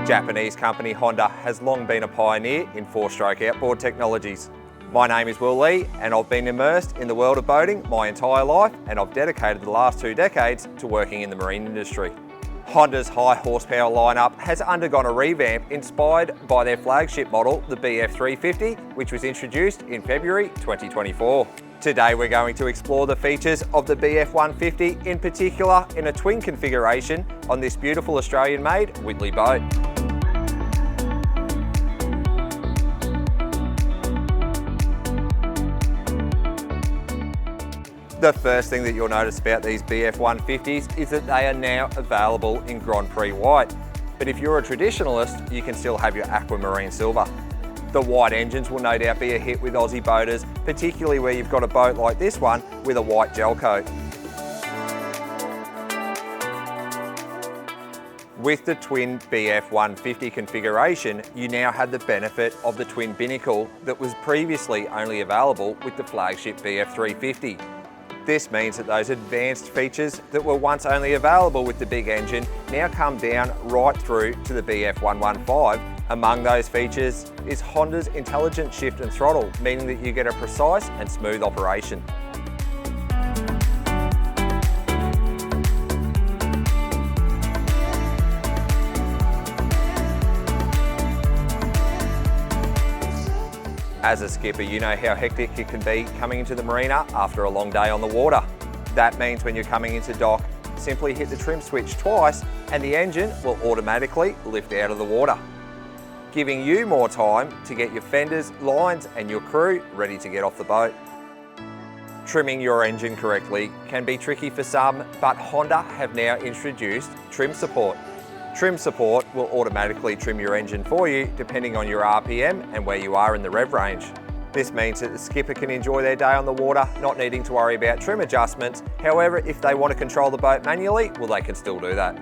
Japanese company Honda has long been a pioneer in four-stroke outboard technologies. My name is Will Lee and I've been immersed in the world of boating my entire life, and I've dedicated the last 2 decades to working in the marine industry. Honda's high horsepower lineup has undergone a revamp inspired by their flagship model, the BF350, which was introduced in February 2024. Today we're going to explore the features of the BF150, in particular in a twin configuration on this beautiful Australian-made Whittley boat. The first thing that you'll notice about these BF150s is that they are now available in Grand Prix White. But if you're a traditionalist, you can still have your aquamarine silver. The white engines will no doubt be a hit with Aussie boaters, particularly where you've got a boat like this one with a white gel coat. With the twin BF150 configuration, you now have the benefit of the twin binnacle that was previously only available with the flagship BF350. This means that those advanced features that were once only available with the big engine now come down right through to the BF115. Among those features is Honda's intelligent shift and throttle, meaning that you get a precise and smooth operation. As a skipper, you know how hectic it can be coming into the marina after a long day on the water. That means when you're coming into dock, simply hit the trim switch twice and the engine will automatically lift out of the water, giving you more time to get your fenders, lines and your crew ready to get off the boat. Trimming your engine correctly can be tricky for some, but Honda have now introduced trim support. Trim support will automatically trim your engine for you depending on your RPM and where you are in the rev range. This means that the skipper can enjoy their day on the water, not needing to worry about trim adjustments. However, if they want to control the boat manually, well, they can still do that.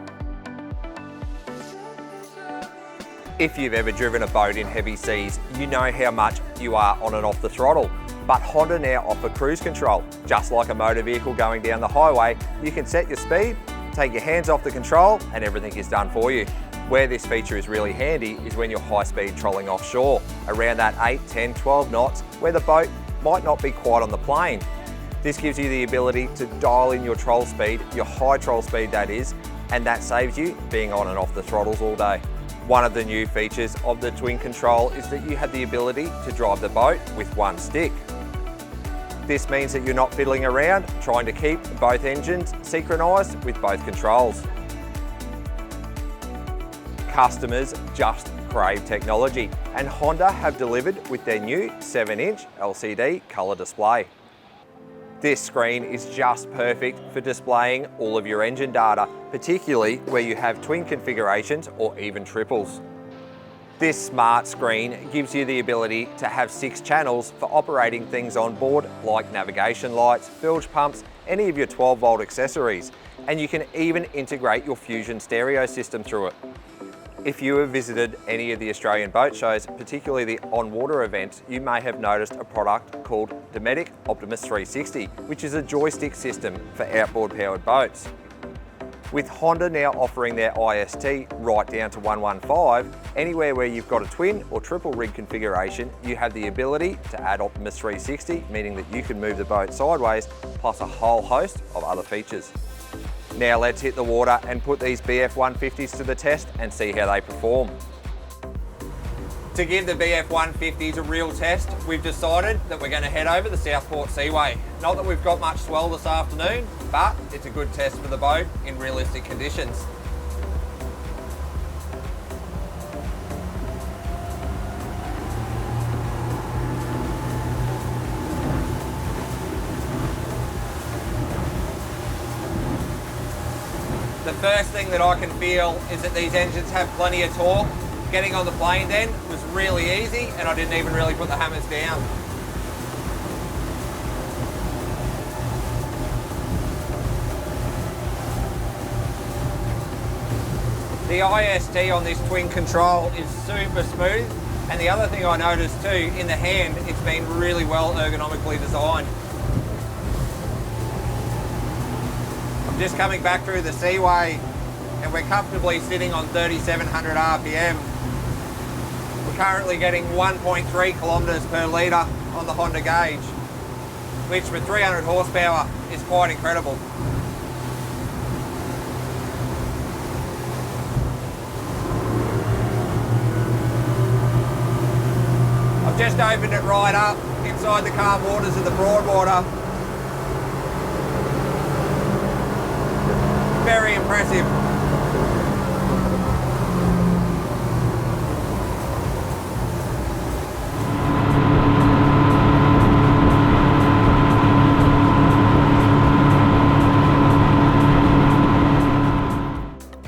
If you've ever driven a boat in heavy seas, you know how much you are on and off the throttle. But Honda now offer cruise control. Just like a motor vehicle going down the highway, you can set your speed, take your hands off the control and everything is done for you. Where this feature is really handy is when you're high-speed trolling offshore, around that 8, 10, 12 knots, where the boat might not be quite on the plane. This gives you the ability to dial in your troll speed, your high troll speed that is, and that saves you being on and off the throttles all day. One of the new features of the twin control is that you have the ability to drive the boat with one stick. This means that you're not fiddling around trying to keep both engines synchronised with both controls. Customers just crave technology, and Honda have delivered with their new 7-inch LCD colour display. This screen is just perfect for displaying all of your engine data, particularly where you have twin configurations or even triples. This smart screen gives you the ability to have 6 channels for operating things on board, like navigation lights, bilge pumps, any of your 12-volt accessories, and you can even integrate your Fusion stereo system through it. If you have visited any of the Australian boat shows, particularly the on-water events, you may have noticed a product called Dometic Optimus 360, which is a joystick system for outboard-powered boats. With Honda now offering their IST right down to 115, anywhere where you've got a twin or triple rig configuration, you have the ability to add Optimus 360, meaning that you can move the boat sideways, plus a whole host of other features. Now let's hit the water and put these BF150s to the test and see how they perform. To give the BF150s a real test, we've decided that we're going to head over the Southport Seaway. Not that we've got much swell this afternoon, but it's a good test for the boat in realistic conditions. The first thing that I can feel is that these engines have plenty of torque. Getting on the plane then was really easy and I didn't even really put the hammers down. The IST on this twin control is super smooth, and the other thing I noticed too, in the hand, it's been really well ergonomically designed. I'm just coming back through the Seaway and we're comfortably sitting on 3,700 RPM. We're currently getting 1.3 kilometres per litre on the Honda gauge, which for 300 horsepower is quite incredible. I've just opened it right up inside the calm waters of the Broadwater. Very impressive.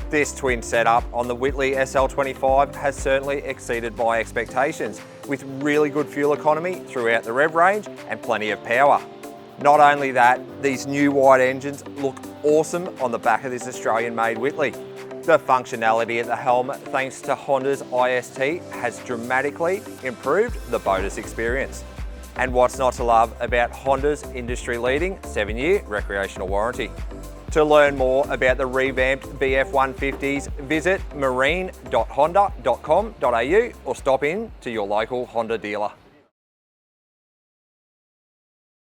This twin setup on the Whittley SL25 has certainly exceeded my expectations, with really good fuel economy throughout the rev range and plenty of power. Not only that, these new wide engines look awesome on the back of this Australian-made Whittley. The functionality at the helm, thanks to Honda's IST, has dramatically improved the boater's experience. And what's not to love about Honda's industry-leading 7-year recreational warranty? To learn more about the revamped BF150s, visit marine.honda.com.au or stop in to your local Honda dealer.